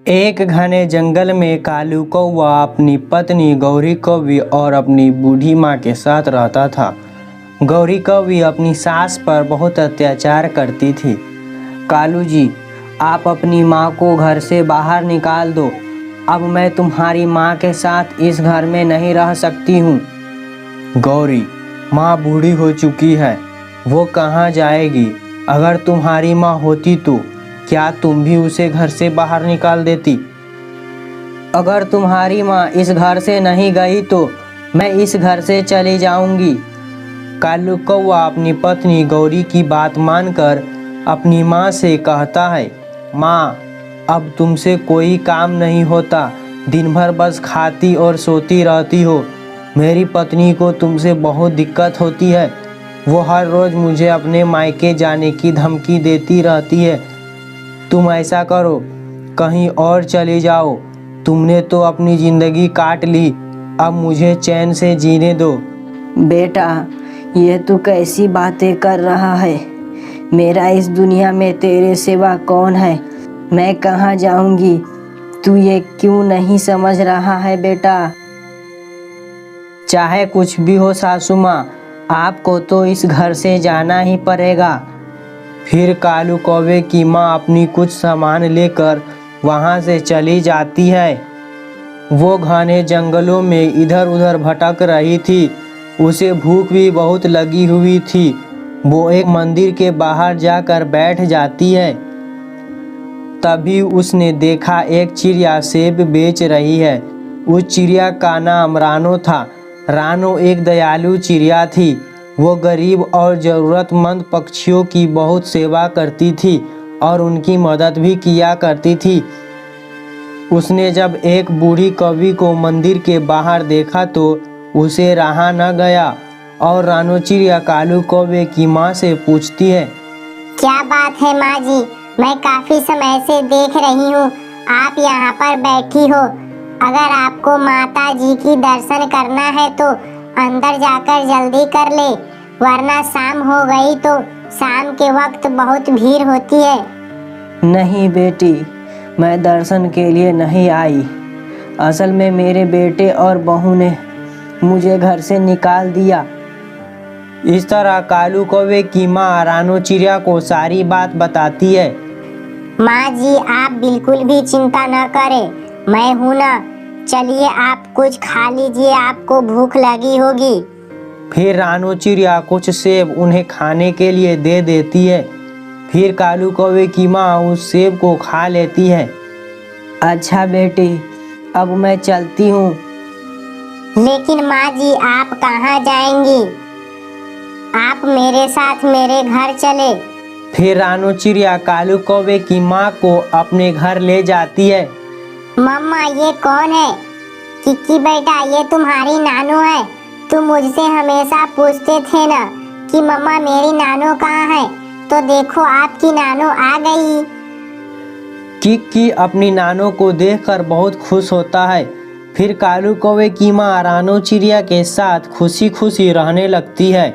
एक घने जंगल में कालू कौवा अपनी पत्नी गौरी कौवी और अपनी बूढ़ी माँ के साथ रहता था। गौरी कौवी अपनी सास पर बहुत अत्याचार करती थी। कालू जी, आप अपनी माँ को घर से बाहर निकाल दो। अब मैं तुम्हारी माँ के साथ इस घर में नहीं रह सकती हूँ। गौरी, माँ बूढ़ी हो चुकी है, वो कहाँ जाएगी? अगर तुम्हारी माँ होती तो क्या तुम भी उसे घर से बाहर निकाल देती? अगर तुम्हारी माँ इस घर से नहीं गई तो मैं इस घर से चली जाऊंगी। कालू कौवा अपनी पत्नी गौरी की बात मानकर अपनी माँ से कहता है, माँ, अब तुमसे कोई काम नहीं होता, दिन भर बस खाती और सोती रहती हो। मेरी पत्नी को तुमसे बहुत दिक्कत होती है। वो हर रोज़ मुझे अपने मायके जाने की धमकी देती रहती है। तुम ऐसा करो, कहीं और चले जाओ। तुमने तो अपनी ज़िंदगी काट ली, अब मुझे चैन से जीने दो। बेटा, ये तू कैसी बातें कर रहा है? मेरा इस दुनिया में तेरे सिवा कौन है? मैं कहाँ जाऊंगी? तू ये क्यों नहीं समझ रहा है बेटा? चाहे कुछ भी हो सासू माँ, आपको तो इस घर से जाना ही पड़ेगा। फिर कालू कौवे की माँ अपनी कुछ सामान लेकर वहाँ से चली जाती है। वो घने जंगलों में इधर उधर भटक रही थी। उसे भूख भी बहुत लगी हुई थी। वो एक मंदिर के बाहर जाकर बैठ जाती है। तभी उसने देखा एक चिड़िया सेब बेच रही है। उस चिड़िया का नाम रानो था। रानो एक दयालु चिड़िया थी। वो गरीब और ज़रूरतमंद पक्षियों की बहुत सेवा करती थी और उनकी मदद भी किया करती थी। उसने जब एक बूढ़ी कौवी को मंदिर के बाहर देखा तो उसे रहा न गया और रानो चिड़िया कालू कौवे की माँ से पूछती है, क्या बात है माँ जी? मैं काफी समय से देख रही हूँ आप यहाँ पर बैठी हो। अगर आपको माता जी की दर्शन करना है तो अंदर जाकर जल्दी कर ले, वरना शाम हो गई तो शाम के वक्त बहुत भीड़ होती है। नहीं बेटी, मैं दर्शन के लिए नहीं आई। असल में मेरे बेटे और बहू ने मुझे घर से निकाल दिया। इस तरह कालू कौवे की माँ रानो चिड़िया को सारी बात बताती है। माँ जी, आप बिल्कुल भी चिंता न करें, मैं हूँ ना। चलिए आप कुछ खा लीजिए, आपको भूख लगी होगी। फिर रानो चिड़िया कुछ सेब उन्हें खाने के लिए दे देती है। फिर कालू कौवे की माँ उस सेब को खा लेती है। अच्छा बेटी, अब मैं चलती हूँ। लेकिन माँ जी, आप कहाँ जाएंगी? आप मेरे साथ मेरे घर चले। फिर रानो चिड़िया कालू कौवे की माँ को अपने घर ले जाती है। मम्मा, ये कौन है? किक्की बेटा, ये तुम्हारी नानू है। तुम मुझसे हमेशा पूछते थे ना कि मम्मा मेरी नानू कहाँ है, तो देखो आपकी नानू आ गई। किक्की अपनी नानू को देखकर बहुत खुश होता है। फिर कालू कौवे की माँ रानो चिड़िया के साथ खुशी खुशी रहने लगती है।